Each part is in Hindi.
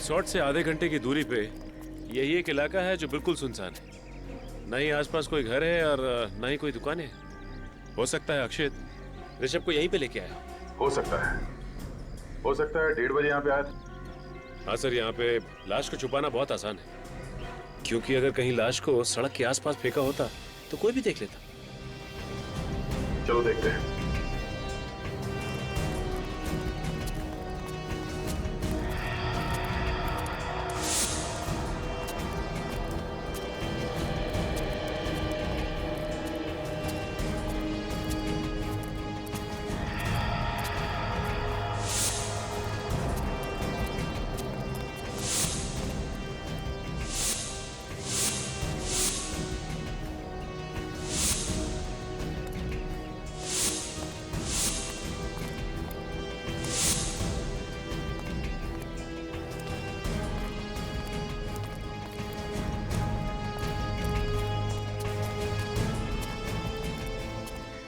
रिसोर्ट से आधे घंटे की दूरी पे यही एक इलाका है जो बिल्कुल सुनसान है। न ही आसपास कोई घर है और न ही कोई दुकान है। हो सकता है अक्षित ऋषभ को यहीं पे लेके आया। हो सकता है 1:30 बजे यहाँ पे आया था। हाँ सर, यहाँ पे लाश को छुपाना बहुत आसान है, क्योंकि अगर कहीं लाश को सड़क के आसपास फेंका होता तो कोई भी देख लेता। चलो देखते हैं।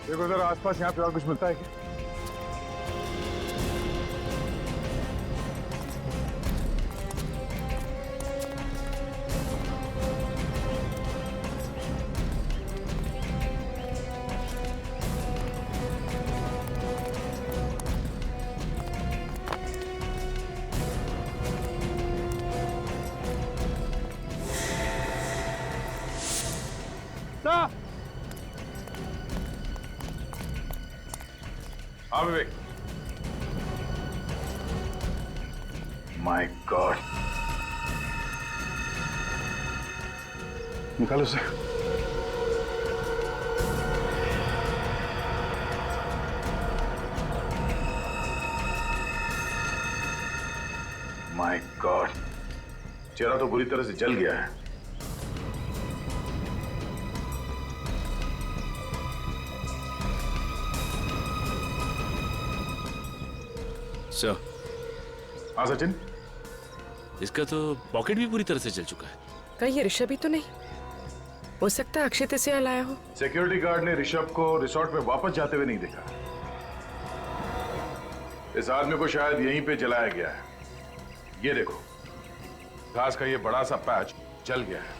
देखो जरा आसपास यहाँ पे और कुछ मिलता है क्या? हाँ विवेक। माय गॉड, निकालो उसे। माय गॉड, चेहरा तो बुरी तरह से जल गया है। सर, हाँ सचिन, इसका तो पॉकेट भी पूरी तरह से जल चुका है। कहीं ये ऋषभ ही तो नहीं? हो सकता है अक्षित इसे यहाँ लाया हो। सिक्योरिटी गार्ड ने ऋषभ को रिसोर्ट में वापस जाते हुए नहीं देखा। इस आदमी को शायद यहीं पे जलाया गया है। ये देखो, घास का ये बड़ा सा पैच जल गया है।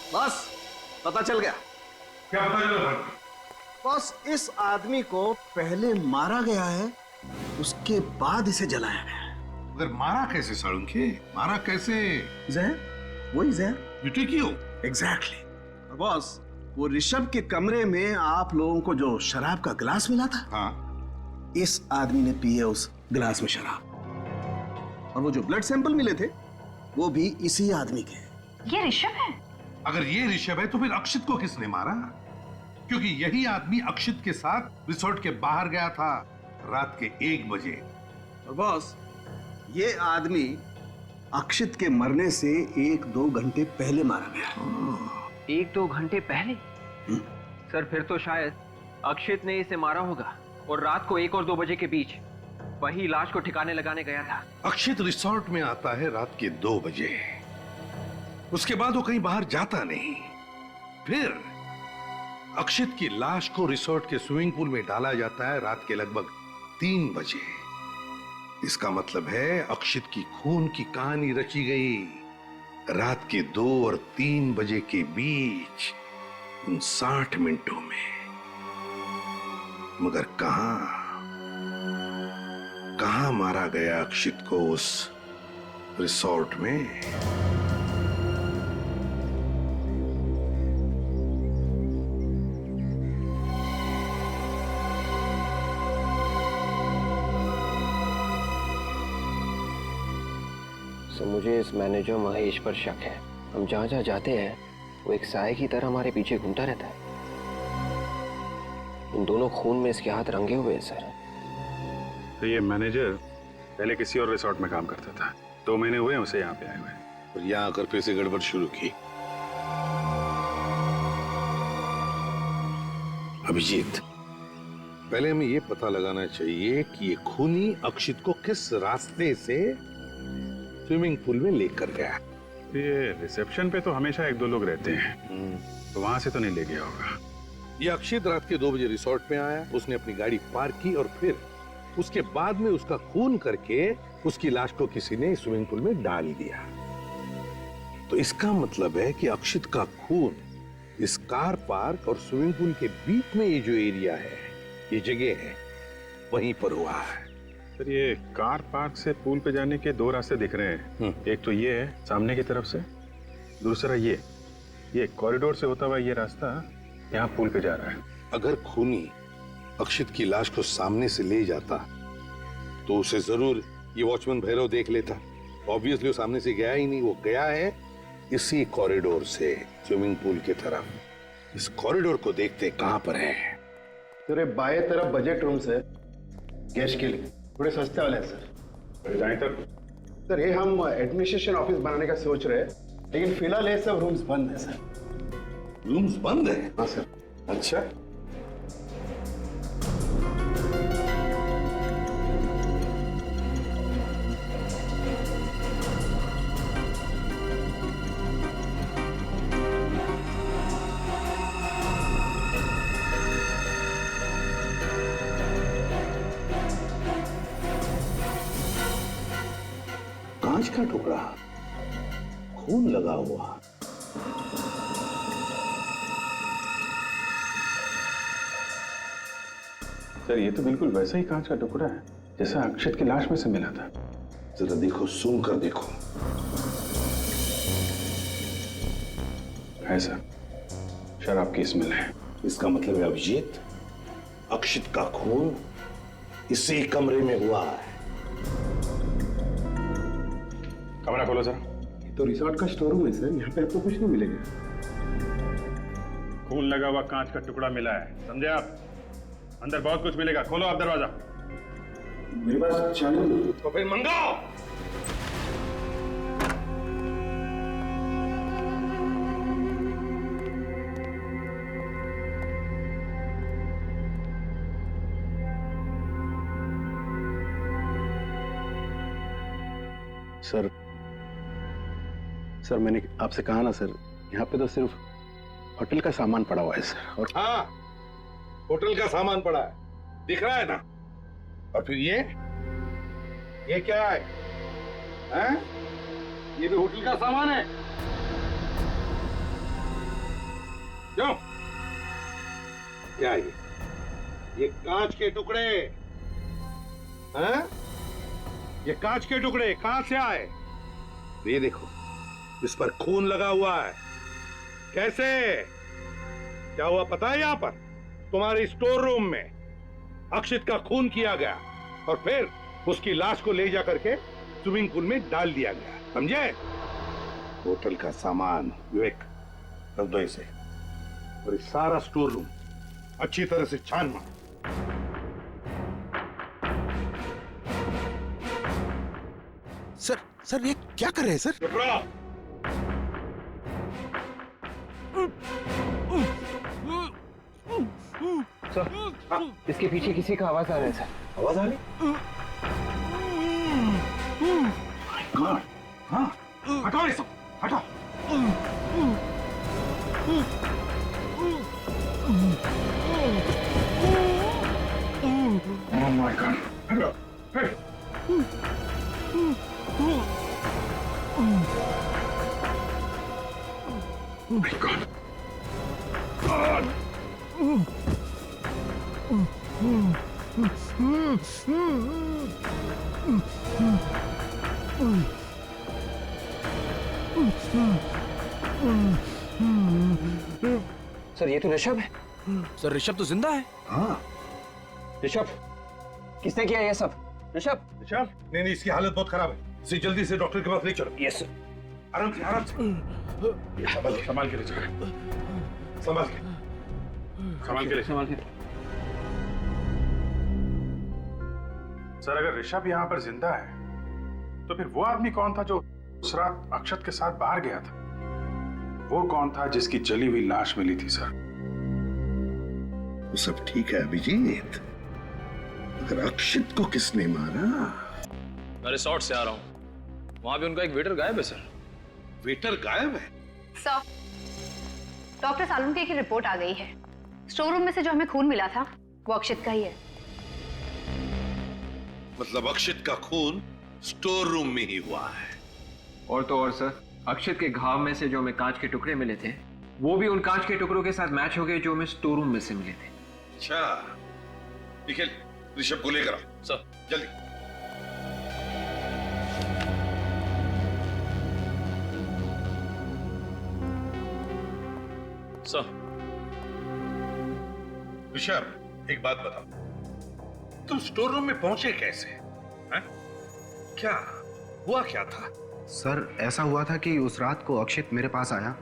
बस पता चल गया। क्या पता चला? बस इस आदमी को पहले मारा गया है, उसके बाद इसे जलाया गया है। मगर मारा कैसे साळुंखे? मारा कैसे? जहर, वही जहर। मिट्टी क्यों? एग्जैक्टली। बॉस, वो ऋषभ के कमरे में आप लोगों को जो शराब का गिलास मिला था, हाँ, इस आदमी ने पिए उस गिलास में शराब। और वो जो ब्लड सैंपल मिले थे वो भी इसी आदमी के। ये ऋषभ है? अगर ये ऋषभ है तो फिर अक्षित को किसने मारा? क्योंकि यही आदमी अक्षित के साथ रिसोर्ट के बाहर गया था रात के 1 बजे। और बॉस, ये आदमी अक्षित के मरने से 1-2 घंटे पहले मारा गया। 1-2 घंटे पहले? सर, फिर तो शायद अक्षित ने इसे मारा होगा और रात को 1 और 2 बजे के बीच वही लाश को ठिकाने लगाने गया था। अक्षित रिसोर्ट में आता है रात के 2 बजे, उसके बाद वो कहीं बाहर जाता नहीं। फिर अक्षित की लाश को रिसोर्ट के स्विमिंग पूल में डाला जाता है रात के लगभग 3 बजे। इसका मतलब है अक्षित की खून की कहानी रची गई रात के 2 और 3 बजे के बीच, उन 60 मिनटों में। मगर कहां मारा गया अक्षित को उस रिसोर्ट में? सर, मुझे इस मैनेजर महेश पर शक है। हम जहाँ जहाँ जाते हैं वो एक साए की तरह हमारे पीछे घूमता रहता है। इन दोनों खून में इसके हाथ रंगे हुए हैं सर। तो ये मैनेजर पहले किसी और रिसोर्ट में काम करता था। 2 महीने हुए उसे यहाँ पे आए हुए। और यहाँ आकर फिर से गड़बड़ शुरू की। अभिजीत, पहले हमें ये पता लगाना चाहिए कि ये खूनी अक्षित को किस रास्ते से स्विमिंग पूल में लेकर गया। ये रिसेप्शन पे तो हमेशा एक दो लोग रहते हैं, तो वहां से तो नहीं ले गया होगा। ये अक्षित रात के 2 बजे रिसोर्ट में आया, उसने अपनी गाड़ी पार्क की और फिर उसके बाद में उसका खून करके उसकी लाश को किसी ने स्विमिंग पूल में डाल दिया। तो इसका मतलब है कि अक्षित का खून इस कार पार्क और स्विमिंग पूल के बीच में ये जो एरिया है, ये जगह है, वहीं पर हुआ है। सर ये कार पार्क से पूल पे जाने के 2 रास्ते दिख रहे हैं। एक तो ये है सामने की तरफ से, दूसरा ये कॉरिडोर से होता हुआ ये रास्ता यहाँ पूल पे जा रहा है। अगर खूनी अक्षित की लाश को सामने से ले जाता तो उसे जरूर ये वॉचमैन भैरव देख लेता। ऑब्वियसली वो सामने से गया ही नहीं, वो गया है इसी कॉरिडोर से स्विमिंग पूल की तरफ। इस कॉरिडोर को देखते कहां पर है? तेरे बाएं तरफ बजट रूम्स है गेस्ट के लिए, थोड़े सस्ते वाले हैं सर। जाए तक सर ये हम एडमिनिस्ट्रेशन ऑफिस बनाने का सोच रहे हैं, लेकिन फिलहाल ये सब रूम्स बंद है सर। रूम्स बंद है? हाँ सर। अच्छा, कांच का टुकड़ा, खून लगा हुआ। सर ये तो बिल्कुल वैसा ही कांच का टुकड़ा है जैसा अक्षित की लाश में से मिला था। जरा देखो, सूम कर देखो। है सर, शराब की स्मेल है। इसका मतलब है अभिजीत, अक्षित का खून इसी कमरे में हुआ है। कमरा खोलो जरा। ये तो रिसोर्ट का स्टोर रूम है सर, यहाँ पे आपको कुछ नहीं मिलेगा। खून लगा हुआ कांच का टुकड़ा मिला है, समझे आप? अंदर बहुत कुछ मिलेगा, खोलो आप दरवाजा। मेरे पास चालू। तो फिर मंगाओ। सर मैंने आपसे कहा ना सर, यहाँ पे तो सिर्फ होटल का सामान पड़ा हुआ है सर। और हाँ, होटल का सामान पड़ा है, दिख रहा है ना। और फिर ये क्या है? हैं? ये भी होटल का सामान है। क्यों? क्या ये कांच के टुकड़े हैं? ये कांच के टुकड़े कहां से आए? ये देखो, इस पर खून लगा हुआ है। कैसे? क्या हुआ पता है? यहां पर तुम्हारे स्टोर रूम में अक्षित का खून किया गया और फिर उसकी लाश को ले जाकर के स्विमिंग पूल में डाल दिया गया, समझे? होटल का सामान विवेक रख दो इसे, और इस सारा स्टोर रूम अच्छी तरह से छान मारो। सर ये क्या कर रहे हैं सर? चुप रहो। सर, इसके पीछे किसी का आवाज आ रहा है सर। आवाज आ रही? हाँ, हटाओ ये सब, हटाओ। Oh my God! हटो, हटो। Oh my God! सर ये तो ऋषभ है। सर ऋषभ तो जिंदा है। हाँ, ऋषभ, किसने किया ये सब? ऋषभ। ऋषभ? नहीं, इसकी हालत बहुत खराब है, इसे जल्दी से डॉक्टर के पास ले चलो। Yes sir. आराम से, आराम से। संभाल के ले चलो, संभाल के संभाल के। सर अगर ऋषभ यहाँ पर जिंदा है तो फिर वो आदमी कौन था जो उस रात अक्षत के साथ बाहर गया था? वो कौन था जिसकी जली हुई लाश मिली थी सर? सब ठीक है अभिजीत, मगर अक्षित को किसने मारा? मैं रिसोर्ट से आ रहा हूँ, वहां भी उनका एक वेटर गायब है सर। वेटर गायब है? सर, डॉक्टर सालुंके की रिपोर्ट आ गई है। स्टोर रूम में से जो हमें खून मिला था वो अक्षित का ही है। मतलब अक्षित का खून स्टोर रूम में ही हुआ है। और तो और सर, अक्षित के घाव में से जो हमें कांच के टुकड़े मिले थे वो भी उन कांच के टुकड़ों के साथ मैच हो गए जो हमें स्टोर रूम में से मिले थे। अच्छा, निखिल ऋषभ को लेकर आओ सर। जल्दी। सर। ऋषभ, एक बात बताओ, तुम स्टोर रूम में पहुंचे कैसे? हैं? क्या हुआ क्या था? सर, ऐसा हुआ था कि उस रात को अक्षित मेरे पास आया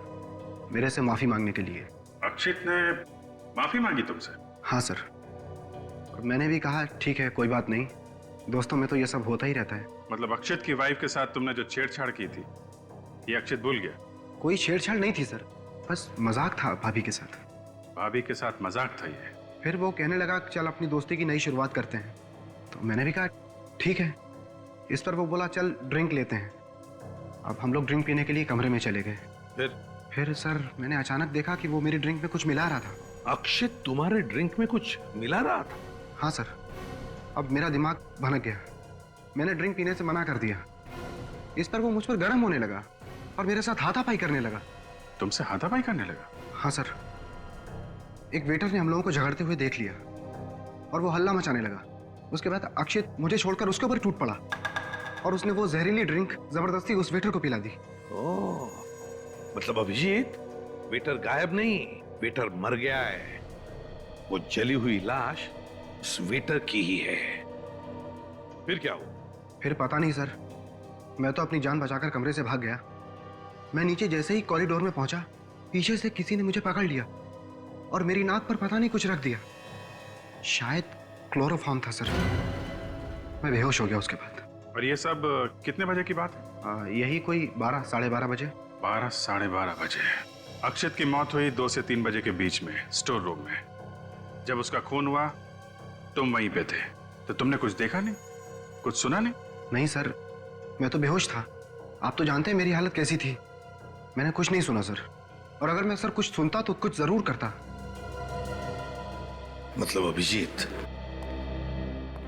मेरे से माफी मांगने के लिए। अक्षित ने माफी मांगी तुमसे? हाँ सर, और मैंने भी कहा ठीक है कोई बात नहीं, दोस्तों में तो ये सब होता ही रहता है। मतलब अक्षित की वाइफ के साथ तुमने जो छेड़छाड़ की थी ये अक्षित भूल गया? कोई छेड़छाड़ नहीं थी सर, बस मजाक था भाभी के साथ। भाभी के साथ मजाक था ये? फिर वो कहने लगा चल अपनी दोस्ती की नई शुरुआत करते हैं, तो मैंने भी कहा ठीक है। इस पर वो बोला चल ड्रिंक लेते हैं। अब हम लोग ड्रिंक पीने के लिए कमरे में चले गए। फिर सर मैंने अचानक देखा कि वो मेरी ड्रिंक में कुछ मिला रहा था। अक्षित तुम्हारे ड्रिंक में कुछ मिला रहा था? हाँ सर, अब मेरा दिमाग भनक गया। मैंने ड्रिंक पीने से मना कर दिया। इस पर वो मुझ पर गर्म होने लगा और मेरे साथ हाथापाई करने लगा। तुमसे हाथापाई करने लगा? हाँ सर, एक वेटर ने हम लोगों को झगड़ते हुए देख लिया और वो हल्ला मचाने लगा। उसके बाद अक्षित मुझे छोड़कर उसके ऊपर टूट पड़ा और उसने वो जहरीली ड्रिंक जबरदस्ती उस वेटर को पिला दी। ओह, मतलब अभिजीत, वेटर गायब नहीं, वेटर मर गया है। वो जली हुई लाश उस वेटर की ही है। फिर क्या हुआ? फिर पता नहीं सर, मैं तो अपनी जान बचाकर कमरे से भाग गया। मैं नीचे जैसे ही कॉरिडोर में पहुंचा, पीछे से किसी ने मुझे पकड़ लिया और मेरी नाक पर पता नहीं कुछ रख दिया। शायद क्लोरोफॉर्म था सर। मैं बेहोश हो गया उसके बाद। और ये सब कितने बजे की बात है? यही कोई 12 साढ़े 12 बजे। 12 साढ़े 12 बजे। अक्षित की मौत हुई 2 से 3 बजे के बीच में स्टोर रूम में। जब उसका खून हुआ तुम वहीं पे थे, तो तुमने कुछ देखा नहीं, कुछ सुना नहीं? नहीं सर, मैं तो बेहोश था। आप तो जानते हैं मेरी हालत कैसी थी। मैंने कुछ नहीं सुना सर, और अगर मैं सर कुछ सुनता तो कुछ जरूर करता। मतलब अभिजीत,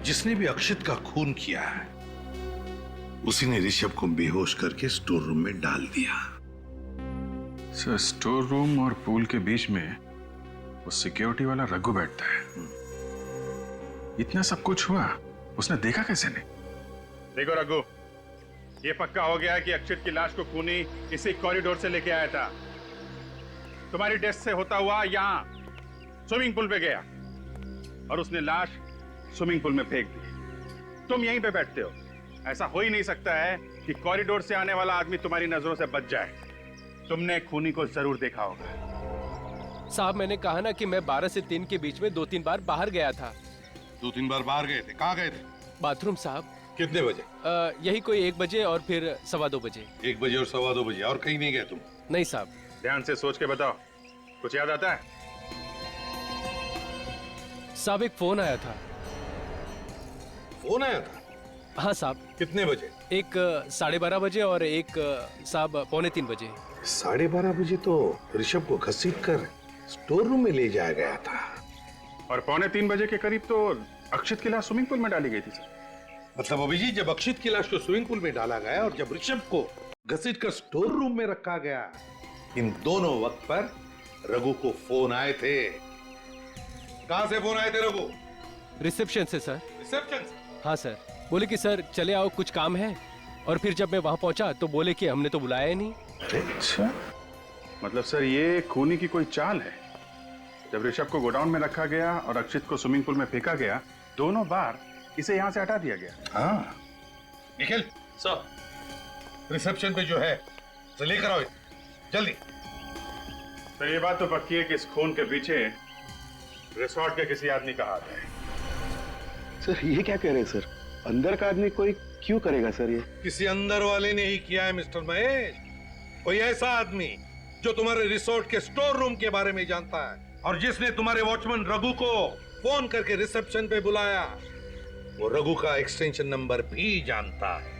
जिसने भी अक्षित का खून किया है उसी ने ऋषभ को बेहोश करके स्टोर रूम में डाल दिया। सर, स्टोर रूम और पूल के बीच में वो सिक्योरिटी वाला रघु बैठता है। इतना सब कुछ हुआ, उसने देखा कैसे नहीं? देखो रघु, ये पक्का हो गया कि अक्षित की लाश को खूनी इसी कॉरिडोर से लेके आया था। तुम्हारी डेस्क से होता हुआ यहाँ स्विमिंग पूल पे गया और उसने लाश स्विमिंग पूल में फेंक दी। तुम यहीं पे बैठते हो। ऐसा हो ही नहीं सकता है कि कॉरिडोर से आने वाला आदमी तुम्हारी नजरों से बच जाए। तुमने खूनी को जरूर देखा होगा। साहब, मैंने कहा ना कि मैं 12 से 3 के बीच में 2-3 बार बाहर गया था। 2-3 बार बाहर गए थे? कहाँ गए थे? बाथरूम साहब। कितने बजे? यही कोई 1 बजे और फिर 2:15 बजे। 1 बजे और 2:15 बजे, और कहीं नहीं गए तुम? नहीं साहब। ध्यान से सोच के बताओ, कुछ याद आता है? साहब, एक फोन आया था। फोन आया था? हाँ साहब। कितने बजे? एक 12:30 बजे और एक साहब 2:45 बजे। 12:30 बजे तो ऋषभ को घसीट कर स्टोर रूम में ले जाया गया था। और 2:45 बजे के करीब तो अक्षित की लाश स्विमिंग पूल में डाली गई थी सर। मतलब अभिजीत, जब अक्षित की लाश को स्विमिंग पूल में डाला गया और जब ऋषभ को घसीट कर स्टोर रूम में रखा गया, इन दोनों वक्त पर रघु को फोन आए थे। कहां से फोन आए थे रघु? रिसेप्शन से सर। रिसेप्शन से? हाँ सर, बोले कि सर चले आओ, कुछ काम है। और फिर जब मैं वहां पहुंचा तो बोले कि हमने तो बुलाया ही नहीं। अच्छा, मतलब सर ये खूनी की कोई चाल है। जब ऋषभ को गोडाउन में रखा गया और अक्षित को स्विमिंग पूल में फेंका गया, दोनों बार इसे यहाँ से हटा दिया गया। हाँ। निखिल सर, रिसेप्शन पे जो है उसे लेकर आओ जल्दी। सर, ये बात तो पक्की है कि इस खून के पीछे रिसोर्ट के किसी आदमी का हाथ है। सर ये क्या कह रहे हैं सर? अंदर का आदमी कोई क्यों करेगा सर ये? किसी अंदर वाले ने ही किया है मिस्टर महेश। कोई ऐसा आदमी जो तुम्हारे रिसोर्ट के स्टोर रूम के बारे में जानता है और जिसने तुम्हारे वॉचमैन रघु को फोन करके रिसेप्शन पे बुलाया वो रघु का एक्सटेंशन नंबर भी जानता है।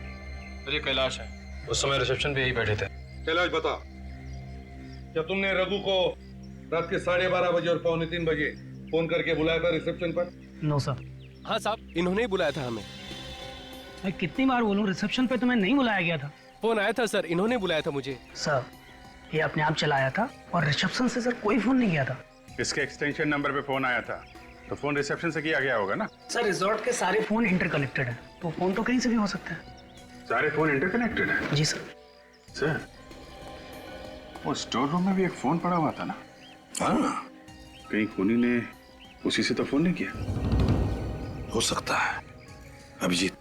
ये कैलाश है, उस समय रिसेप्शन पे यही बैठे थे। कैलाश बता, क्या तुमने रघु को रात के 12:30 बजे और 2:45 बजे फोन करके बुलाया था रिसेप्शन पर? No sir. हाँ साहब, इन्होंने ही बुलाया था हमें। मैं कितनी बार बोलूं, रिसेप्शन पे तो मैं नहीं बुलाया गया था। फोन आया था सर, इन्होंने बुलाया था मुझे। सर ये अपने आप चलाया था और रिसेप्शन से सर कोई फोन नहीं किया था। इसके एक्सटेंशन नंबर पे फोन आया था तो फोन रिसेप्शन से किया गया होगा ना। सर रिजॉर्ट के सारे फोन इंटरकनेक्टेड है, तो फोन तो कहीं से भी हो सकता है। सारे फोन इंटरकनेक्टेड है? जी सर। सर वो स्टोर रूम में भी एक फोन पड़ा हुआ था ना? हाँ, कहीं खूनी ने उसी से तो फोन नहीं किया? हो सकता है। अभिजीत,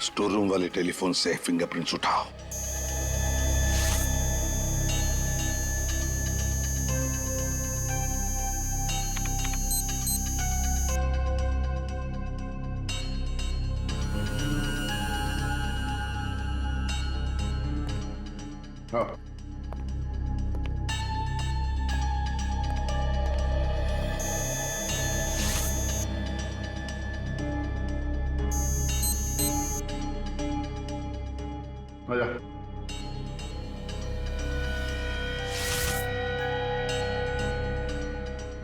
स्टोर रूम वाले टेलीफोन से फिंगरप्रिंट्स उठाओ। हाँ। आजा।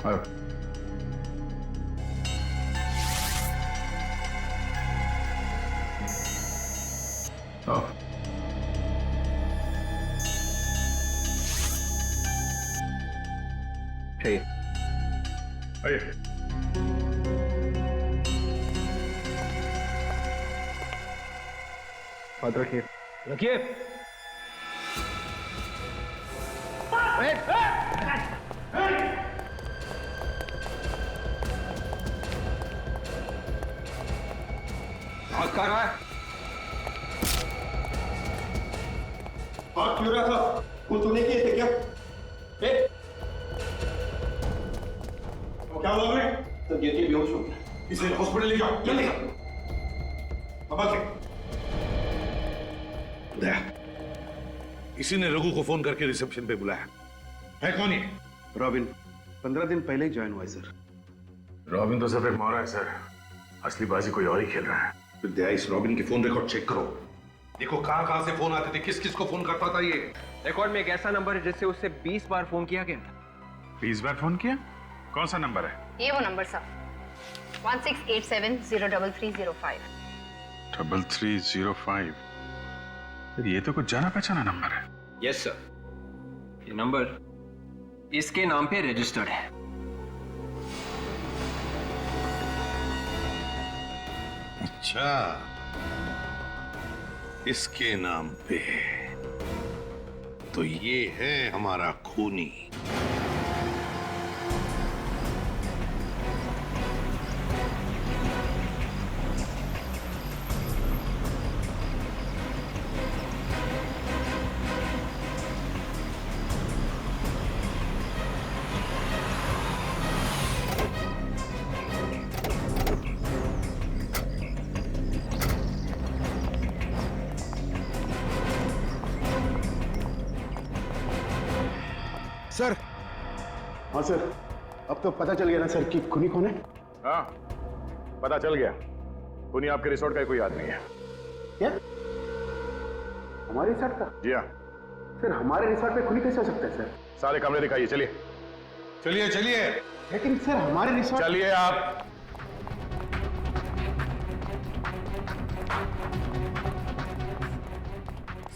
आयो। आओ। चाहिए। आइए। हाथ रखिए। रखिए। हाथ कहाँ रहा है? बात क्यों रहा था? कुछ तो नहीं किए थे क्या? क्या हुआ हमें? तो ये बेहोश हो गया। इसे हॉस्पिटल ले जाओ, जल्दी। इसी ने रघु को फोन करके रिसेप्शन पे बुलाया है। कौन ये? रॉबिन 15 दिन पहले ही ज्वाइन हुआ है सर। रॉबिन तो सिर्फ एक मौरा है सर, असली बाजी कोई और ही खेल रहा है। फिर दया इस रॉबिन की फोन रिकॉर्ड चेक करो, देखो कहां से फोन आते थे, किस किस को फोन करता था। ये रिकॉर्ड में एक ऐसा नंबर है जिससे उससे 20 बार फोन किया गया था। 20 बार फोन किया? कौन सा नंबर है? ये वो नंबर सर, 1687033305। 3305? ये तो कुछ जाना पहचाना नंबर है। यस सर, ये नंबर इसके नाम पे रजिस्टर्ड है। अच्छा, इसके नाम पे, तो ये है हमारा खूनी। सर। हाँ सर, अब तो पता चल गया ना सर कि खूनी कौन है? हाँ, पता चल गया। खूनी आपके रिसोर्ट का ही कोई आदमी है। क्या? हमारे रिसोर्ट का? जी हाँ। सर हमारे रिसोर्ट पे खूनी कैसे हो सकता है सर? सारे कमरे दिखाइए, चलिए। चलिए चलिए। लेकिन सर हमारे रिसोर्ट। चलिए आप।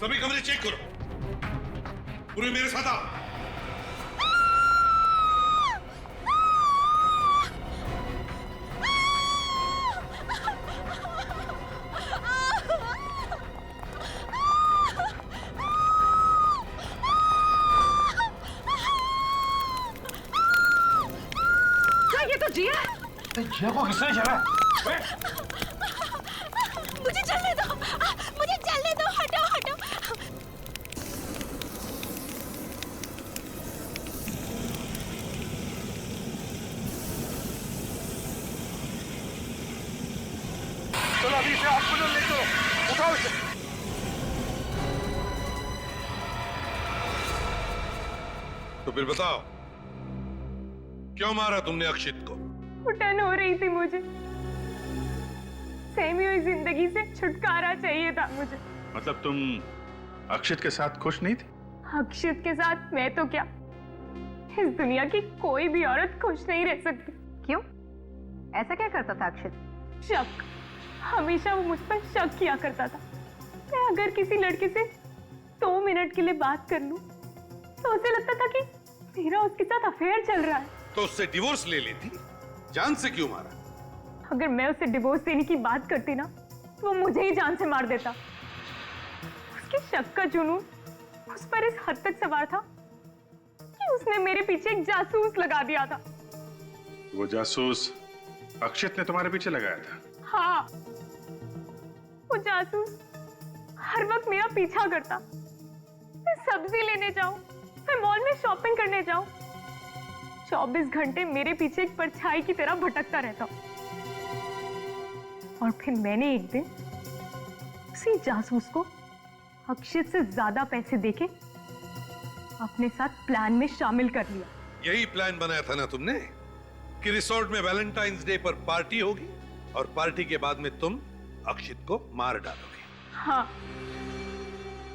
सभी कमरे चेक करो, पूरे मेरे साथ आओ। जिया को किसने चला? मुझे चलने दो, मुझे चलने दो, हटो हटो। चलो अभी से हॉस्पिटल ले चलो, उठाओ इसे। तो फिर बताओ, क्यों मारा तुमने अक्षित को? घुटन हो रही थी मुझे। सहमी हुई जिंदगी से छुटकारा चाहिए था मुझे। मतलब तुम अक्षित के साथ खुश नहीं थी? अक्षित के साथ मैं तो क्या, इस दुनिया की कोई भी औरत खुश नहीं रह सकती। क्यों? ऐसा क्या करता था अक्षित? शक, हमेशा वो मुझ पर शक किया करता था। मैं अगर किसी लड़के से 2 मिनट के लिए बात कर लूं तो उसे लगता था कि मेरा उसके साथ अफेयर चल रहा है। तो उससे डिवोर्स ले लेती, जान से क्यों मारा? अगर मैं उसे डिवोर्स देने की बात करती ना तो वो मुझे ही जान से मार देता। उसके शक का जुनून उस पर इस हद तक सवार था कि उसने मेरे पीछे एक जासूस लगा दिया था। वो जासूस अक्षित ने तुम्हारे पीछे लगाया था? हाँ, वो जासूस हर वक्त मेरा पीछा करता। मैं सब्जी लेने जाऊं, मैं मॉल में शॉपिंग करने जाऊं, 24 घंटे मेरे पीछे एक परछाई की तरह भटकता रहता। और फिर मैंने एक दिन उसी जासूस को अक्षित से ज्यादा पैसे देके अपने साथ प्लान में शामिल कर लिया। यही प्लान बनाया था ना तुमने कि रिसोर्ट में वैलेंटाइंस डे पर पार्टी होगी और पार्टी के बाद में तुम अक्षित को मार डालोगे। हाँ,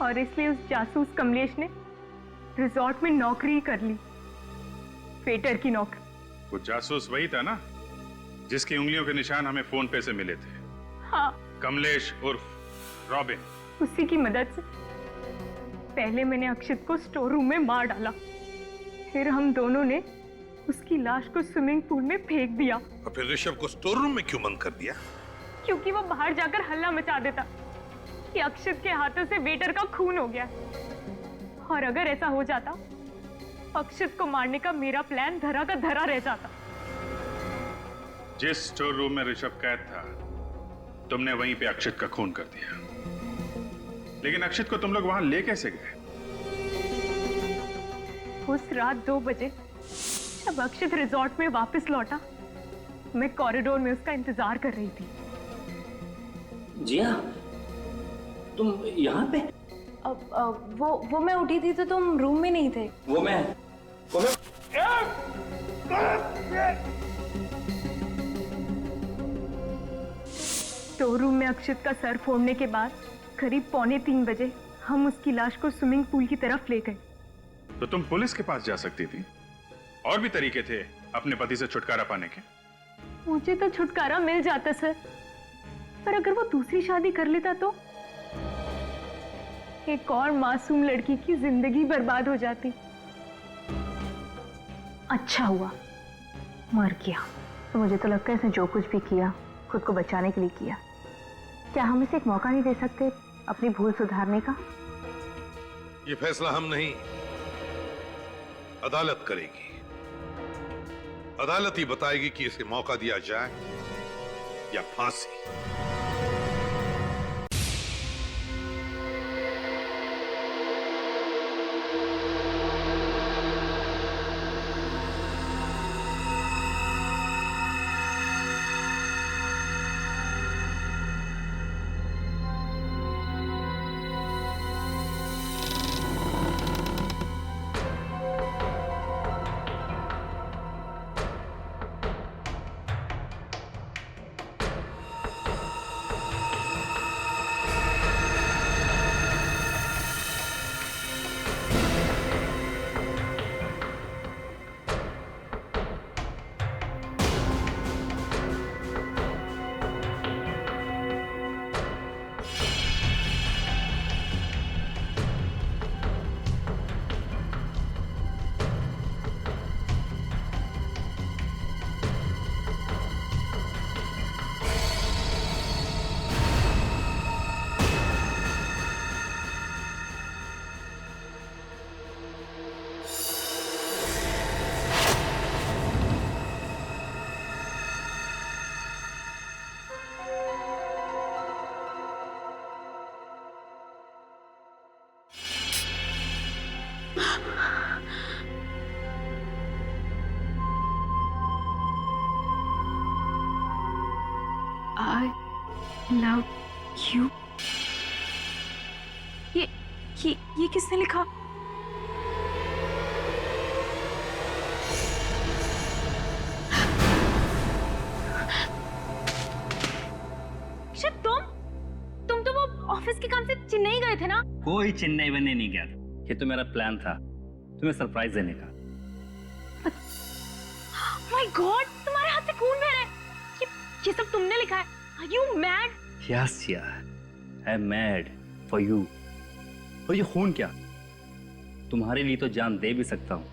और इसलिए उस जासूस कमलेश ने रिसोर्ट में नौकरी कर ली, वेटर की नौकरी। वो जासूस वही था ना जिसकी उंगलियों के निशान हमें फोन पे से मिले थे? हाँ, कमलेश उर्फ रॉबिन। उसी की मदद से पहले मैंने अक्षित को स्टोर रूम में मार डाला, फिर हम दोनों ने उसकी लाश को स्विमिंग पूल में फेंक दिया। और फिर ऋषभ को स्टोर रूम में क्यों बंद कर दिया? क्योंकि वो बाहर जाकर हल्ला मचा देता कि अक्षित के हाथों से वेटर का खून हो गया। और अगर ऐसा हो जाता, अक्षित को मारने का मेरा प्लान धरा का धरा रह जाता। जिस स्टोर रूम में ऋषभ कैद था, तुमने वहीं पे अक्षित का खून कर दिया। लेकिन अक्षित को तुम लोग वहां ले कैसे गए? उस रात 2 बजे जब अक्षित रिजॉर्ट में वापस लौटा, मैं कॉरिडोर में उसका इंतजार कर रही थी। जिया, तुम यहाँ पे? वो मैं उठी थी तो तुम रूम में नहीं थे। वो मैं स्टोर रूम में अक्षित का सर फोड़ने के बाद करीब 2:45 बजे हम उसकी लाश को स्विमिंग पूल की तरफ ले गए। तो तुम पुलिस के पास जा सकती थी। और भी तरीके थे अपने पति से छुटकारा पाने के। मुझे तो छुटकारा मिल जाता सर, पर अगर वो दूसरी शादी कर लेता तो एक और मासूम लड़की की जिंदगी बर्बाद हो जाती। अच्छा हुआ मर गया। तो मुझे तो लगता है इसने जो कुछ भी किया खुद को बचाने के लिए किया। क्या हम इसे एक मौका नहीं दे सकते अपनी भूल सुधारने का? ये फैसला हम नहीं, अदालत करेगी। अदालत ही बताएगी कि इसे मौका दिया जाए या फांसी। I love you। ये किसने लिखा? कोई चेन्नई बनने नहीं गया था। ये तो मेरा प्लान था तुम्हें सरप्राइज देने का। माय गॉड, तुम्हारे हाथ से खून बह रहा है। ये सब तुमने लिखा है? Are you mad? यस या, I am mad for you. और ये खून क्या, तुम्हारे लिए तो जान दे भी सकता हूँ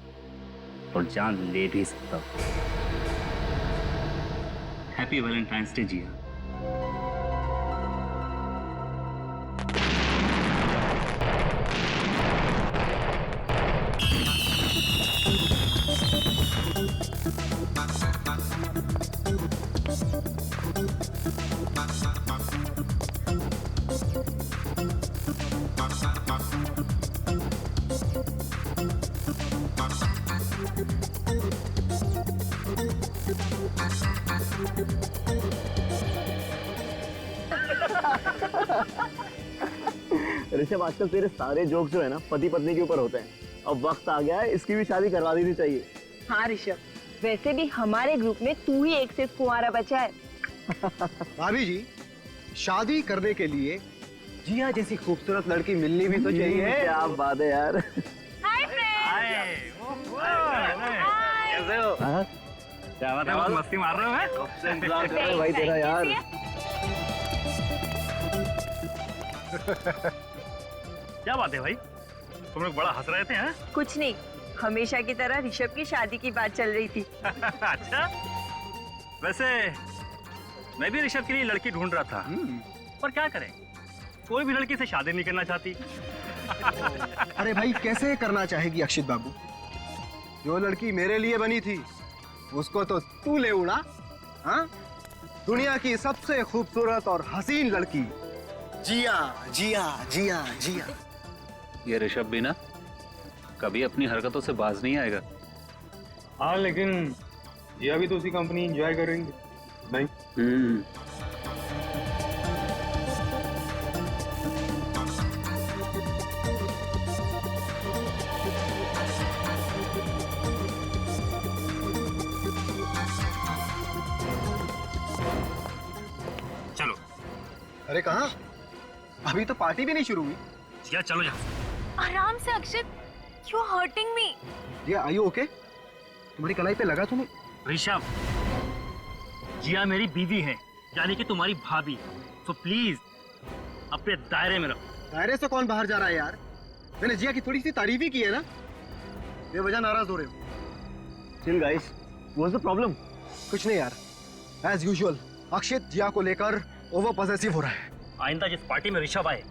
और जान ले भी सकता हूँ। हैप्पी वैलेंटाइंस डे जिया। ऋषभ, आजकल तेरे सारे जोक्स जो है ना पति पत्नी के ऊपर होते हैं। अब वक्त आ गया है, इसकी भी शादी करवा देनी चाहिए। हाँ ऋषभ, वैसे भी हमारे ग्रुप में तू ही एक सिर्फ कुंवारा बचा है। भाभी जी, शादी करने के लिए जिया जैसी खूबसूरत लड़की मिलनी भी तो चाहिए। क्या बात है यार। Hi friends. कैसे हो? क्या बात है, बहुत मस्ती मार रहे हो? हैं? इंतजार कर रहे हैं भाई तेरा यार। क्या बात है भाई, तुम लोग बड़ा हंस रहे थे? हैं? कुछ नहीं, हमेशा की तरह ऋषभ की शादी की बात चल रही थी। अच्छा, वैसे मैं भी ऋषभ के लिए लड़की ढूंढ रहा था, पर क्या करें, कोई भी लड़की से शादी नहीं करना चाहती। अरे भाई, कैसे करना चाहेगी अक्षित बाबू? जो लड़की मेरे लिए बनी थी उसको तो तू ले उड़ा। हाँ, दुनिया की सबसे खूबसूरत और हसीन लड़की जिया जिया जिया जिया। ये ऋषभ भी ना कभी अपनी हरकतों से बाज नहीं आएगा। हाँ, लेकिन जिया भी तो उसी कंपनी एंजॉय करेंगे नहीं? चलो। अरे कहाँ? अभी तो पार्टी भी नहीं शुरू हुई। जिया चलो यहाँ। आराम से Akshit, you are hurting me. Jiya, are you okay? तुम्हारी कलाई पे लगा तुम्हें? ऋषभ, जिया मेरी बीवी है, यानी कि तुम्हारी भाभी, तो प्लीज अपने दायरे में रखो। दायरे से कौन बाहर जा रहा है यार? मैंने जिया की थोड़ी सी तारीफ ही की है ना। बेवजह नाराज हो रहे हो। Chill guys, what's the problem? कुछ नहीं यार, एज यूजुअल अक्षित जिया को लेकर ओवर पॉसेसिव हो रहा है। आइंदा जिस पार्टी में ऋषभ आए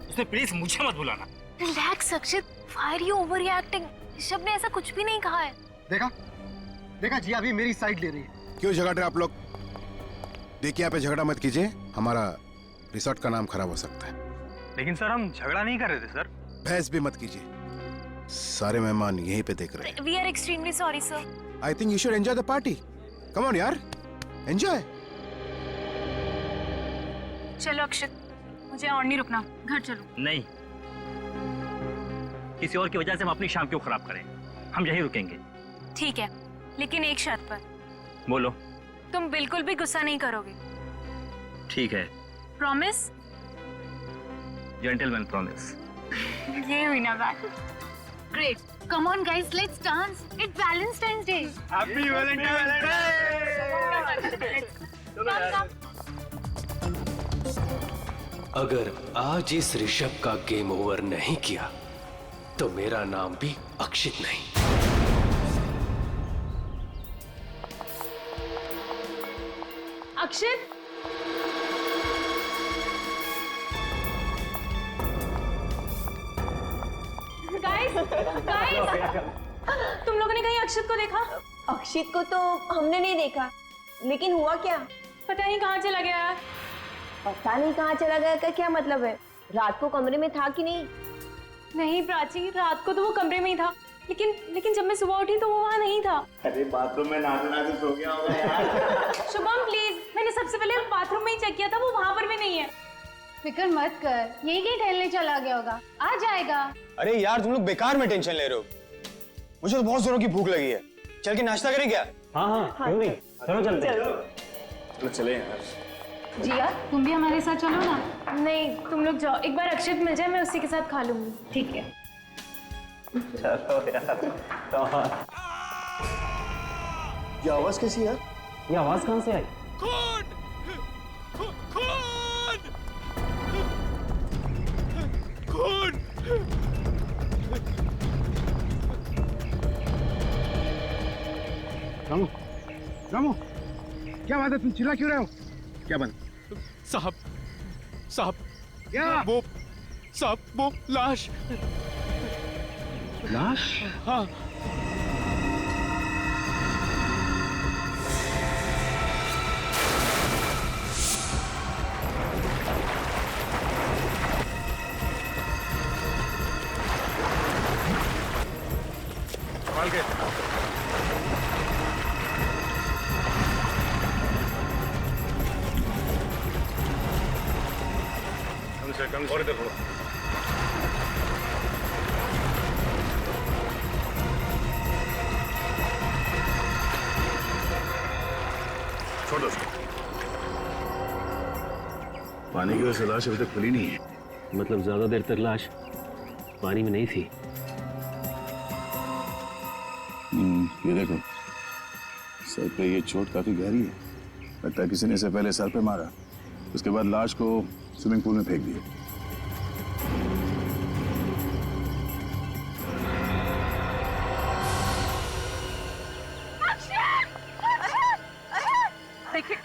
उसमें प्लीज मुझे मत बुलाना। Relax Akshit, why are you overreacting? Rishabh ने ऐसा कुछ भी नहीं कहा है। देखा देखा, जिया भी मेरी साइड ले रही है। क्यों झगड़ रहे आप लोग? देखिए, यहाँ पे झगड़ा मत कीजिए, हमारा रिसोर्ट का नाम खराब हो सकता है। लेकिन सर, हम झगड़ा नहीं कर रहे थे सर। बहस भी मत कीजिए, सारे मेहमान यहीं पे देख रहे हैं। We are extremely sorry sir. I think you should enjoy the party. Come on यार, एंजॉय। चलो अक्षित, मुझे और नहीं रुकना, घर चलो। नहीं, किसी और की वजह से हम अपनी शाम क्यों खराब करें? हम यहीं रुकेंगे। ठीक है, लेकिन एक शर्त पर। बोलो। तुम बिल्कुल भी गुस्सा नहीं करोगे? ठीक है। प्रॉमिस? Gentleman promise. ये हुई ना बात। Great, come on guys, let's dance. It's Valentine's day. Happy Valentine's day. अगर आज इस ऋषभ का गेम ओवर नहीं किया तो मेरा नाम भी अक्षित नहीं। अक्षित, गाइस गाइस, तुम लोगों ने कहीं अक्षित को देखा? अक्षित को तो हमने नहीं देखा, लेकिन हुआ क्या? पता नहीं कहाँ चला गया यार। पता नहीं कहाँ चला गया का क्या मतलब है? रात को कमरे में था कि नहीं? नहीं प्राची, रात को तो वो कमरे में ही था, लेकिन जब मैं सुबह उठी तो वो वहाँ नहीं था। अरे बाथरूम में नाचते सो गया होगा यार। शुभम प्लीज, मैंने सबसे पहले बाथरूम में ही चेक किया था, वो वहाँ पर भी नहीं है। फिक्र मत कर, यही कहीं टहलने चला गया होगा, आ जाएगा। अरे यार, तुम लोग बेकार में टेंशन ले रहे हो। मुझे तो बहुत जोरों की भूख लगी है। चल के नाश्ता करें क्या? हाँ, क्यों नहीं, चलो चलते हैं। तो चले यार। जिया तुम भी हमारे साथ चलो ना। नहीं तुम लोग जाओ, एक बार अक्षत मिल जाए मैं उसी के साथ खा लूंगी। ठीक है। चलो यार। ये आवाज कैसी है? ये आवाज कहाँ से आई? रामू, रामू, क्या बात है? तुम चिल्ला क्यों रहे हो? क्या बात? साहब, साहब, क्या? वो लाश। लाश? हाँ। संभाल के। कम और इधर थोड़ा। छोड़ दो उसको। पानी की वजह से लाश अभी तक खुली नहीं है। मतलब ज्यादा देर तक लाश पानी में नहीं थी। ये देखो, सर पे ये चोट काफी गहरी है। लगता है किसी ने इसे पहले सर पे मारा, उसके बाद लाश को स्विमिंग पूल में फेंक दिया। देखिए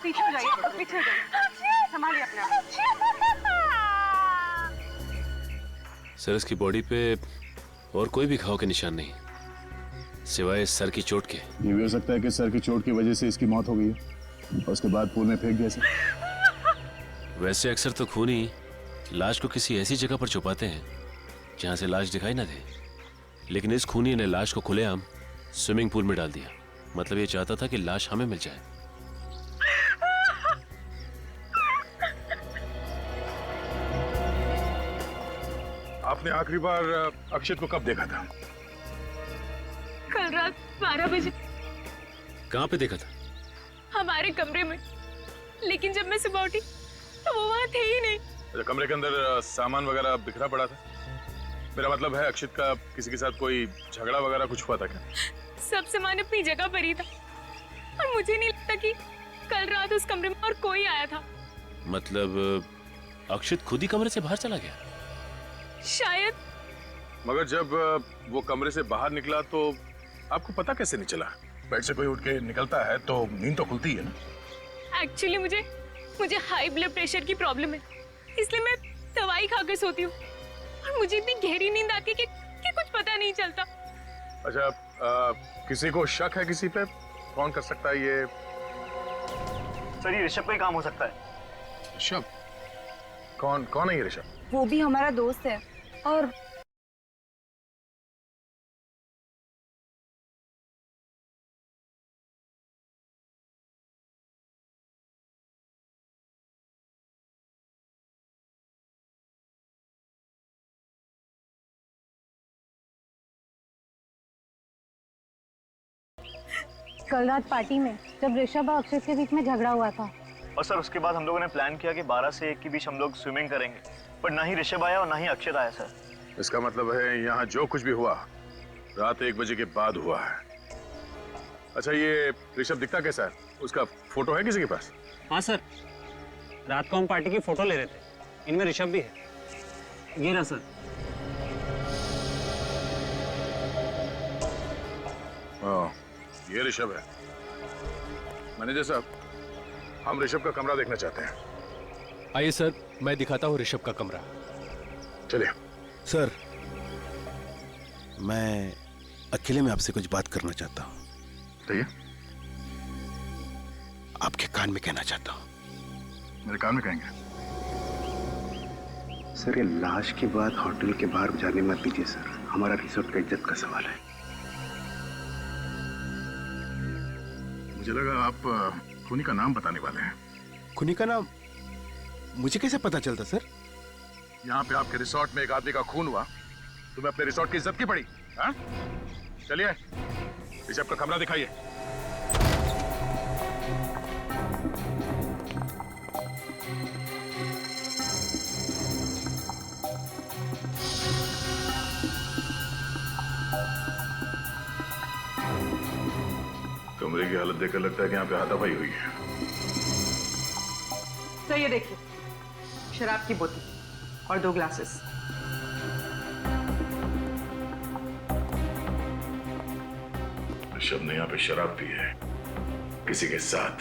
पीछे हो जाइए, पीछे हो जाइए, संभालिए अपने आप। सर इसकी बॉडी पे और कोई भी घाव के निशान नहीं, सिवाय सर की चोट के। ये भी हो सकता है कि सर की चोट की वजह से इसकी मौत हो गई है और उसके बाद पूल में फेंक दिया सर। वैसे अक्सर तो खूनी लाश को किसी ऐसी जगह पर छुपाते हैं जहां से लाश दिखाई ना दे, लेकिन इस खूनी ने लाश को खुलेआम स्विमिंग पूल में डाल दिया। मतलब ये चाहता था कि लाश हमें मिल जाए। आपने आखिरी बार अक्षत को कब देखा था? कल रात 12 बजे। कहाँ पे देखा था? हमारे कमरे में, लेकिन जब मैं सुबह उठी तो वो वहाँ थे ही नहीं। अच्छा, कमरे के अंदर सामान वगैरह बिखरा पड़ा था? मेरा मतलब है अक्षत का किसी के साथ कोई झगड़ा वगैरह कुछ हुआ था क्या? सब सामान अपनी जगह पर ही था और मुझे नहीं लगता कि कल रात उस कमरे में और कोई आया था। मतलब अक्षत खुद ही कमरे से बाहर चला गया? शायद। मगर जब वो कमरे से बाहर निकला तो आपको पता कैसे नहीं चला? बेड से कोई उठ के निकलता है तो नींद तो खुलती है ना। एक्चुअली मुझे हाई ब्लड प्रेशर की प्रॉब्लम है, इसलिए मैं दवाई खाकर सोती हूँ और मुझे इतनी गहरी नींद आती है कि कुछ पता नहीं चलता। अच्छा, किसी को शक है किसी पे? कौन कर सकता है ये? सर ये ऋषभ का ही काम हो सकता है। ऋषभ? कौन है ये ऋषभ? वो भी हमारा दोस्त है और कल रात पार्टी में जब ऋषभ और अक्षत के बीच में झगड़ा हुआ था, और सर उसके बाद हम लोगों ने प्लान किया कि 12 से 1 के बीच हम लोग स्विमिंग करेंगे, पर ना ही ऋषभ आया और ना ही अक्षत आया सर। इसका मतलब है यहाँ जो कुछ भी हुआ रात 1 बजे के बाद हुआ है। अच्छा, ये ऋषभ दिखता कैसा है? उसका फोटो है किसी के पास? हाँ सर, रात को हम पार्टी की फोटो ले रहे थे, इनमें ऋषभ भी है। ये रहा सर। ये ऋषभ है। मैनेजर साहब, हम ऋषभ का कमरा देखना चाहते हैं। आइए सर, मैं दिखाता हूँ ऋषभ का कमरा। चलिए। सर, मैं अकेले में आपसे कुछ बात करना चाहता हूँ। कहिए। आपके कान में कहना चाहता हूँ। मेरे कान में कहेंगे? सर ये लाश के बाद होटल के बाहर जाने मत दीजिए सर, हमारा रिसोर्ट का इज्जत का सवाल है। मुझे लगा आप खूनी का नाम बताने वाले हैं। खूनी का नाम मुझे कैसे पता चलता सर? यहाँ पे आपके रिसोर्ट में एक आदमी का खून हुआ, तुम्हें अपने रिसोर्ट की इज्जत की पड़ी? हाँ? चलिए, ऋषभ का कमरा दिखाइए। कमरे की हालत देखकर लगता है कि यहाँ पे हाथापाई हुई है। तो ये देखिए, शराब की बोतल और 2 ग्लासेस। ऋषभ ने यहाँ पे शराब पी है किसी के साथ।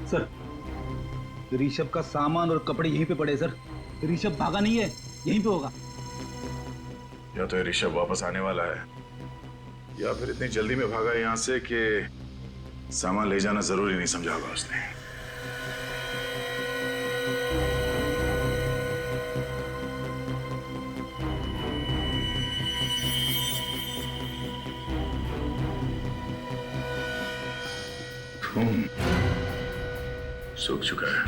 सर, ऋषभ का सामान और कपड़े यहीं पे पड़े सर। ऋषभ भागा नहीं है, यहीं पे होगा। या तो ये ऋषभ वापस आने वाला है या फिर इतनी जल्दी में भागा यहाँ से कि सामान ले जाना जरूरी नहीं समझा होगा उसने। खून सूख चुका है,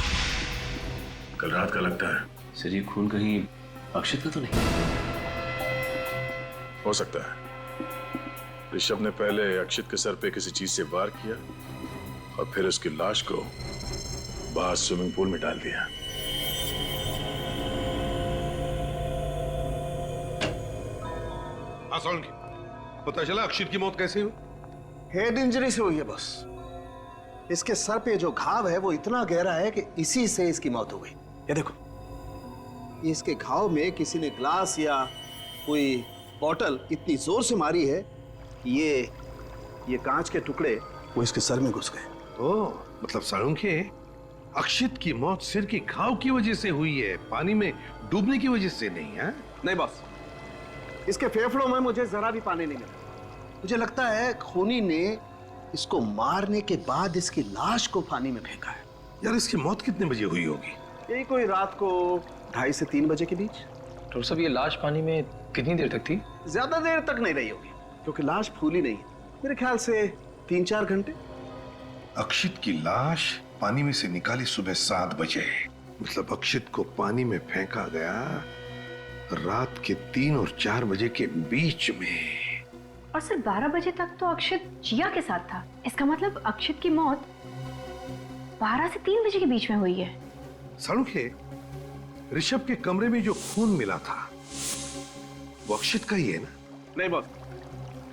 कल रात का लगता है। सर ये खून कहीं अक्षित का तो नहीं? हो सकता है ऋषभ ने पहले अक्षित के सर पे किसी चीज से वार किया और फिर उसकी लाश को बाहर स्विमिंग पूल में डाल दिया। हाँ सोलंकी, पता चला अक्षित की मौत कैसे हुई? हेड इंजरी से हुई है बॉस। इसके सर पे जो घाव है वो इतना गहरा है कि इसी से इसकी मौत हो गई। ये देखो, इसके घाव में किसी ने ग्लास या कोई बॉटल इतनी जोर से मारी है, ये कांच के टुकड़े वो इसके सर में घुस गए। ओह, मतलब सालुंखे, अक्षित की मौत सिर की घाव की वजह से हुई है, पानी में डूबने की वजह से नहीं है? नहीं बॉस, इसके फेफड़ों में मुझे जरा भी पानी नहीं मिला। मुझे लगता है खूनी ने इसको मारने के बाद इसकी लाश को पानी में फेंका है। यार इसकी मौत कितने बजे हुई होगी? यही कोई रात को 2:30 से 3 बजे के बीच। डॉक्टर साहब, ये लाश पानी में कितनी देर तक थी? ज्यादा देर तक नहीं रही होगी क्योंकि लाश फूली नहीं है। मेरे ख्याल से 3-4 घंटे। अक्षित की लाश पानी में से निकाली सुबह 7 बजे, मतलब अक्षित को पानी में फेंका गया रात के 3 और 4 बजे के बीच में। और सिर्फ 12 बजे तक तो अक्षित जिया के साथ था। इसका मतलब अक्षित की मौत 12 से 3 बजे के बीच में हुई है। सालुंखे, ऋषभ के कमरे में जो खून मिला था वो अक्षित का ही है ना? नहीं बॉस,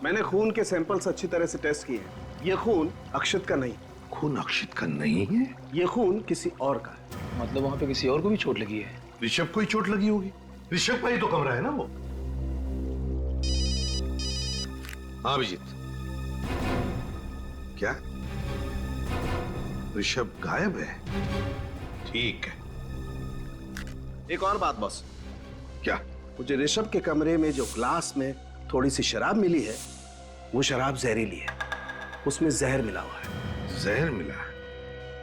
मैंने खून के सैंपल्स अच्छी तरह से टेस्ट किए हैं। ये खून अक्षित का नहीं। खून अक्षित का नहीं है? ये खून किसी और का है। मतलब वहां पे किसी और को भी चोट लगी है? ऋषभ को ही चोट लगी होगी, ऋषभ का ही तो कमरा है ना वो। हाँ अभिजीत, क्या ऋषभ गायब है? ठीक है। एक और बात बॉस। क्या? मुझे ऋषभ के कमरे में जो ग्लास में थोड़ी सी शराब मिली है, वो शराब जहरीली है। उसमें जहर मिला हुआ है। जहर मिला?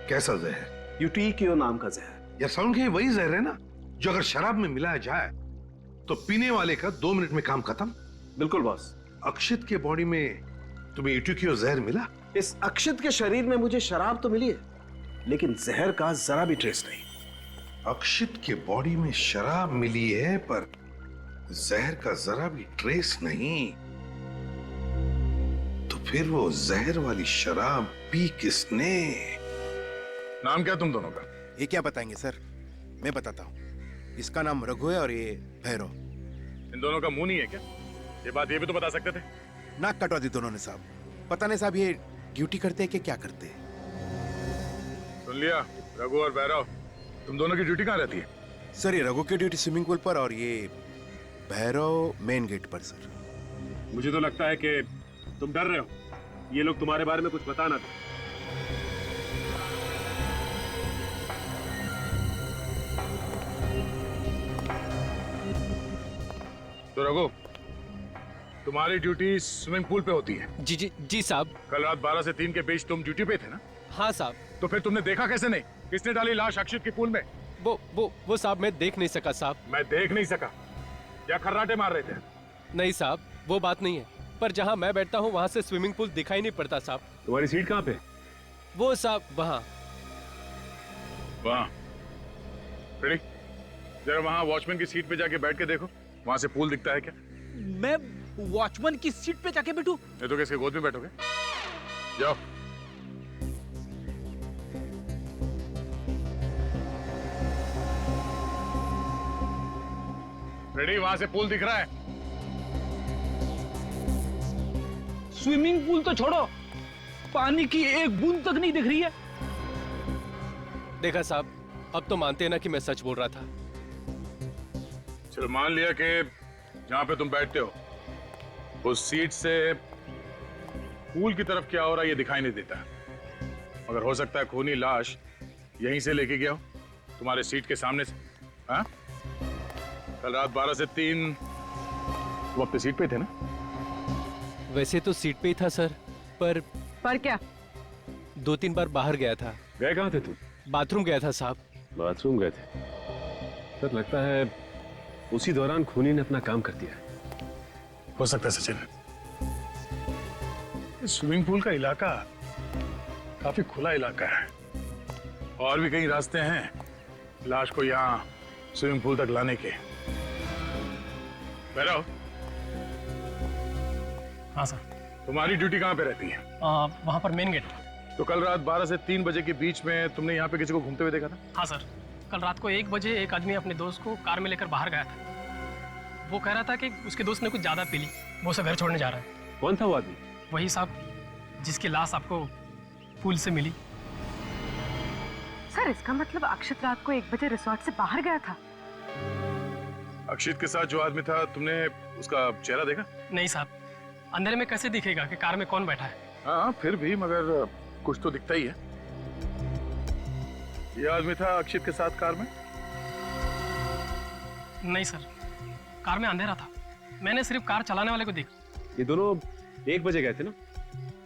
कैसा जहर? यूटीक्यू नाम का जहर। यार सालुंखे, वही जहर है ना जो अगर शराब में मिलाया जाए तो पीने वाले का 2 मिनट में काम खत्म। बिल्कुल बॉस। अक्षित के बॉडी में तुम्हें यूटीक्यू जहर मिला? इस अक्षित के शरीर में मुझे शराब तो मिली है, लेकिन जहर का जरा भी ट्रेस नहीं। अक्षित के बॉडी में शराब मिली है पर जहर का जरा भी ट्रेस नहीं, तो फिर वो जहर वाली शराब पी किसने? नाम क्या तुम दोनों का? ये क्या बताएंगे सर, मैं बताता हूँ। इसका नाम रघु है और ये भैरव। इन दोनों का मुंह नहीं है क्या? ये बात ये भी तो बता सकते थे। नाक कटवा दी दोनों ने साहब। पता नहीं साहब ये ड्यूटी करते हैं कि क्या करते हैं। सुन लिया, रघु और भैरव, तुम दोनों की ड्यूटी कहाँ रहती है? सर ये रघु की ड्यूटी स्विमिंग पूल पर और ये भैरव मेन गेट पर सर। मुझे तो लगता है कि तुम डर रहे हो, ये लोग तुम्हारे बारे में कुछ बता ना दे। तो रघु, तुम्हारी ड्यूटी स्विमिंग पूल पे होती है? जी जी जी साहब। कल रात 12 से 3 के बीच तुम ड्यूटी पे थे ना? हाँ साहब। तो फिर तुमने देखा कैसे नहीं? किसने डाली लाश अक्षित के पूल में? वो साहब मैं देख नहीं सका साहब। मैं देख नहीं सका? क्या खर्राटे मार रहे थे? नहीं साहब, वो बात नहीं है, पर जहाँ मैं बैठता हूँ वहाँ से स्विमिंग पूल दिखाई नहीं पड़ता साहब। तुम्हारी सीट कहाँ पे? वो साहब वहाँ। वहाँ? जरा वहाँ वॉचमैन की सीट पे जाके बैठ के देखो, वहाँ से पूल दिखता है क्या? मैं वॉचमैन की सीट पे जाके बैठूं? ये तो किसके गोद में बैठोगे? जाओ। रेडी, वहां से पूल दिख रहा है। स्विमिंग पूल तो छोड़ो, पानी की एक बूंद तक नहीं दिख रही है। देखा साहब, अब तो मानते हैं ना कि मैं सच बोल रहा था। चलो मान लिया कि जहां पे तुम बैठते हो उस सीट से पूल की तरफ क्या हो रहा है ये दिखाई नहीं देता, मगर हो सकता है खूनी लाश यहीं से लेके गया हो, तुम्हारे सीट के सामने से। हाँ, कल रात 12 से 3 तुम अपनी सीट पे थे ना? वैसे तो सीट पे ही था सर, पर क्या? 2-3 बार बाहर गया था। गए कहाँ थे तुम? बाथरूम गया था साहब। बाथरूम गए थे? सर लगता है उसी दौरान खूनी ने अपना काम कर दिया। हो सकता है सचिन, इस स्विमिंग पूल का इलाका काफी खुला इलाका है, और भी कई रास्ते हैं लाश को यहाँ स्विमिंग पूल तक लाने के। भैरव, हाँ सर। तुम्हारी ड्यूटी कहाँ पे रहती है? वहाँ पर मेन गेट। तो कल रात 12 से 3 बजे के बीच में तुमने यहाँ पे किसी को घूमते हुए देखा था? हाँ सर, कल रात को 1 बजे एक आदमी अपने दोस्त को कार में लेकर बाहर गया था। वो कह रहा था कि उसके दोस्त ने कुछ ज्यादा पी ली, वो उसे घर छोड़ने जा रहा है। कौन था वो आदमी? वही साहब जिसकी लाश आपको पूल से मिली। सर इसका मतलब अक्षत रात को 1 बजे रिसोर्ट से बाहर गया था? अक्षित के साथ जो आदमी था, तुमने उसका चेहरा देखा? नहीं साहब, अंधेरे में कैसे दिखेगा कि कार में कौन बैठा है? हाँ फिर भी, मगर कुछ तो दिखता ही है। ये आदमी था अक्षित के साथ कार में? नहीं सर, कार में अंधेरा था, मैंने सिर्फ कार चलाने वाले को देखा। ये दोनों 1 बजे गए थे ना,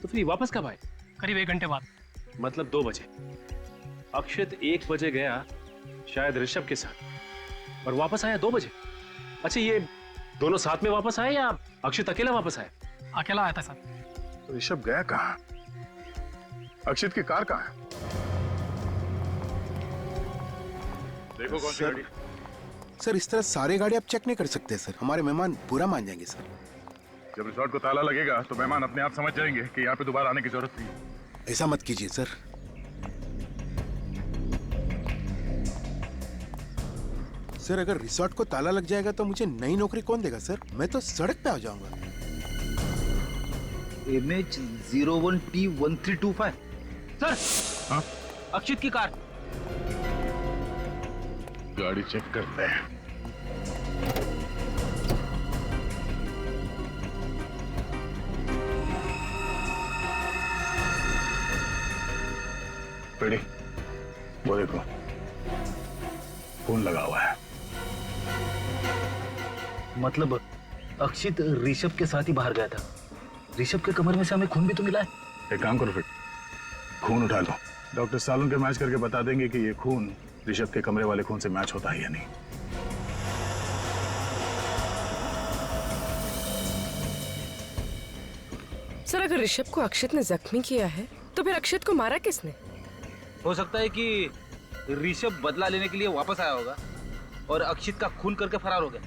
तो फिर ये वापस कब आए? करीब 1 घंटे बाद। मतलब 2 बजे। अक्षित 1 बजे गया शायद ऋषभ के साथ, और वापस आया 2 बजे। अच्छा, ये दोनों साथ में वापस आए या अक्षित अकेला वापस आया? अकेला आया था सर। तो ऋषभ गया कहाँ? अक्षित की कार कहाँ है? देखो कौन सी गाड़ी। सर इस तरह सारे गाड़ी आप चेक नहीं कर सकते सर, हमारे मेहमान बुरा मान जाएंगे सर। जब रिसोर्ट को ताला लगेगा तो मेहमान अपने आप समझ जाएंगे कि यहाँ पे दोबारा आने की जरूरत नहीं है। ऐसा मत कीजिए सर। सर अगर रिसोर्ट को ताला लग जाएगा तो मुझे नई नौकरी कौन देगा सर? मैं तो सड़क पे आ जाऊंगा। MH01T1325 sir. हाँ? अक्षित की कार। गाड़ी चेक करते हैं। पेड़ी, वो देखो खून लगा हुआ है। मतलब अक्षित ऋषभ के साथ ही बाहर गया था। ऋषभ के कमर में से हमें खून भी तो मिला है। एक काम करो, फिर खून उठा लो, डॉक्टर सालून के मैच करके बता देंगे कि ये खून ऋषभ के कमरे वाले खून से मैच होता है या नहीं। सर अगर ऋषभ को अक्षित ने जख्मी किया है तो फिर अक्षित को मारा किसने? हो सकता है कि ऋषभ बदला लेने के लिए वापस आया होगा और अक्षित का खून करके फरार हो गया।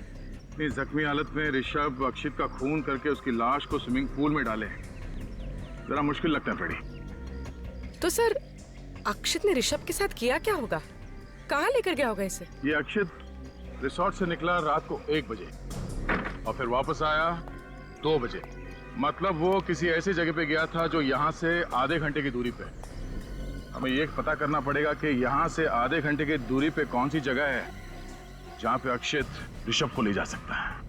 इतनी जख्मी हालत में ऋषभ अक्षित का खून करके उसकी लाश को स्विमिंग पूल में डाले, जरा मुश्किल लगता है पेड़ी। तो सर अक्षित ने ऋषभ के साथ किया क्या होगा? कहाँ लेकर गया होगा इसे? ये अक्षित रिसोर्ट से निकला रात को 1 बजे और फिर वापस आया 2 बजे। मतलब वो किसी ऐसी जगह पे गया था जो यहाँ से आधे घंटे की दूरी पे। हमें ये पता करना पड़ेगा कि यहाँ से आधे घंटे की दूरी पे कौन सी जगह है जहाँ पे अक्षित ऋषभ को ले जा सकता है।